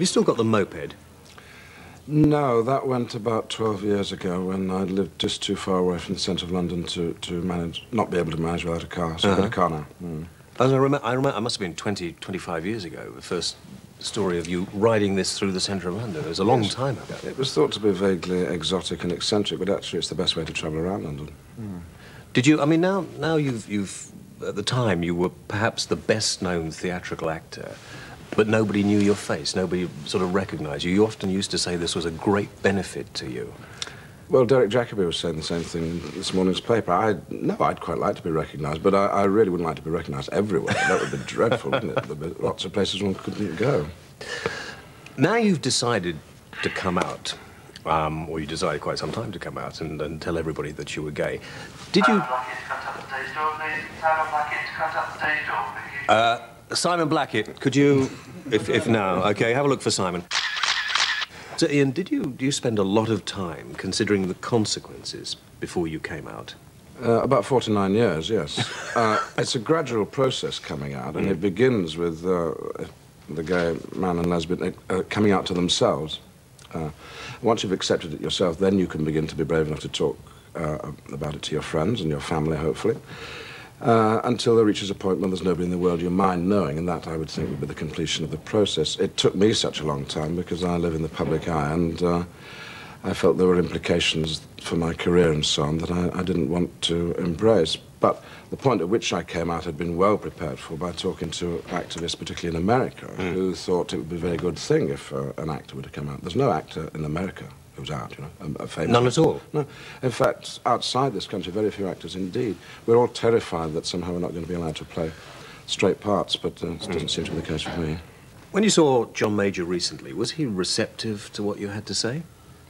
still got the moped? No, that went about 12 years ago when I lived just too far away from the centre of London to not be able to manage without a car. So I've got a car now. As I remember, I must have been 20, 25 years ago, the first story of you riding this through the centre of London. It was a long time ago. It was thought to be vaguely exotic and eccentric, but actually it's the best way to travel around London. Did you, I mean, now you've, at the time, you were perhaps the best-known theatrical actor, but nobody knew your face, nobody sort of recognised you. You often used to say this was a great benefit to you. Well, Derek Jacobi was saying the same thing in this morning's paper. I'd quite like to be recognised, but I really wouldn't like to be recognised everywhere. That would be dreadful, wouldn't it? There'd be lots of places one couldn't go. Now you've decided to come out, or you decided quite some time to come out and tell everybody that you were gay. Did you... Simon Blackett, could you, if now, okay, have a look for Simon. So, Ian, do you spend a lot of time considering the consequences before you came out? About 49 years, yes. It's a gradual process coming out, and it begins with the gay man and lesbian coming out to themselves. Once you've accepted it yourself, then you can begin to be brave enough to talk about it to your friends and your family, hopefully. Until there reaches a point when there's nobody in the world you mind knowing, and that, I would think, would be the completion of the process. It took me such a long time because I live in the public eye, and I felt there were implications for my career and so on that I didn't want to embrace. But the point at which I came out had been well prepared for by talking to activists, particularly in America, who thought it would be a very good thing if an actor were to come out. There's no actor in America who's out, you know, a famous... None at all? No. In fact, outside this country, very few actors indeed. We're all terrified that somehow we're not going to be allowed to play straight parts, but it doesn't seem to be the case with me. When you saw John Major recently, was he receptive to what you had to say?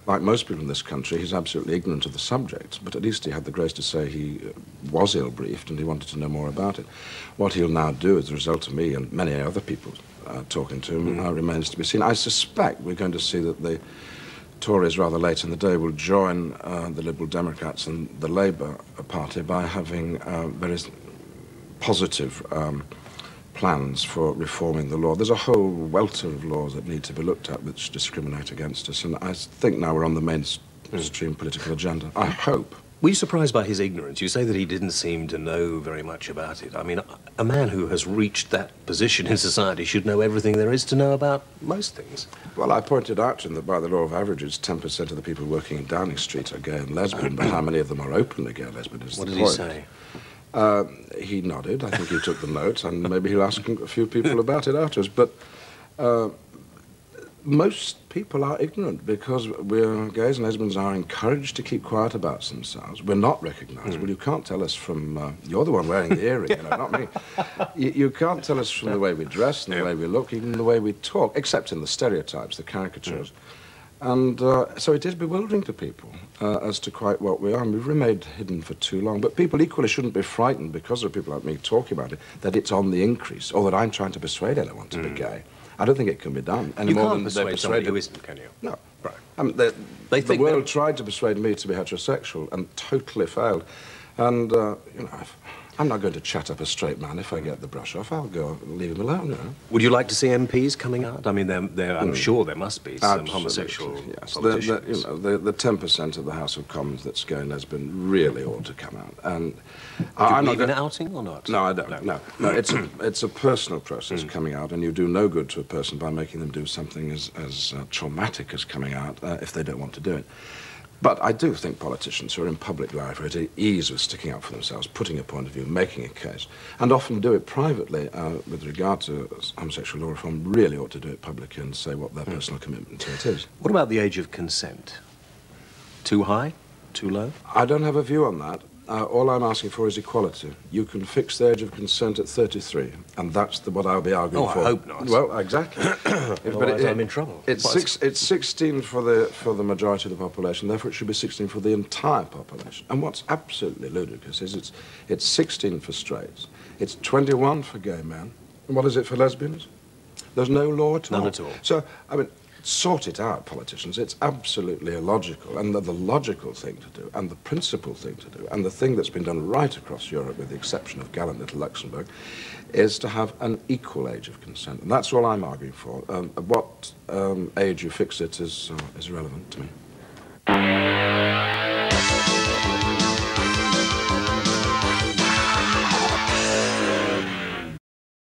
Like most people in this country, he's absolutely ignorant of the subject, but at least he had the grace to say he was ill-briefed and he wanted to know more about it. What he'll now do as a result of me and many other people talking to him remains to be seen. I suspect we're going to see that the Tories, rather late in the day, will join the Liberal Democrats and the Labour Party by having very positive plans for reforming the law. There's a whole welter of laws that need to be looked at which discriminate against us, and I think now we're on the mainstream political agenda. I hope. Were you surprised by his ignorance? You say that he didn't seem to know very much about it. I mean, a man who has reached that position in society should know everything there is to know about most things. Well, I pointed out to him that by the law of averages, 10% of the people working in Downing Street are gay and lesbian, but how many of them are openly gay and lesbian is the point. What did he say? He nodded. I think he took the note, and maybe he'll ask a few people about it afterwards. But most people are ignorant because gays and lesbians are encouraged to keep quiet about themselves. We're not recognised. Well, you can't tell us from... you're the one wearing the earring, you know, not me. You can't tell us from the way we dress and the way we look, even the way we talk, except in the stereotypes, the caricatures. And so it is bewildering to people as to quite what we are, and we've remained hidden for too long. But people equally shouldn't be frightened because of people like me talking about it, that it's on the increase, or that I'm trying to persuade anyone to be gay. I don't think it can be done any more than they persuade somebody who isn't, can you? No. Right. I mean, the world tried to persuade me to be heterosexual and totally failed. And, you know, I'm not going to chat up a straight man if I get the brush off. I'll go and leave him alone, you know. Would you like to see MPs coming out? I mean, I'm sure there must be some homosexual politicians. The 10% of the House of Commons that's gay and lesbian really ought to come out. And I'm not an outing or not? No, I don't. No. It's a personal process coming out, and you do no good to a person by making them do something as traumatic as coming out if they don't want to do it. But I do think politicians who are in public life are at ease with sticking up for themselves, putting a point of view, making a case, and often do it privately with regard to homosexual law reform, really ought to do it publicly and say what their personal commitment to it is. What about the age of consent? Too high? Too low? I don't have a view on that. All I'm asking for is equality. You can fix the age of consent at 33, and that's what I'll be arguing for. I hope not. Well, exactly. Otherwise I'm in trouble. It's 16 for the majority of the population, therefore it should be 16 for the entire population. And what's absolutely ludicrous is it's 16 for straights, it's 21 for gay men, and what is it for lesbians? There's no law at all. None at all. So, I mean, Sort it out, politicians. It's absolutely illogical. And the logical thing to do, and the principal thing to do, and the thing that's been done right across Europe, with the exception of gallant little Luxembourg, is to have an equal age of consent. And that's all I'm arguing for. At what age you fix it is irrelevant to me.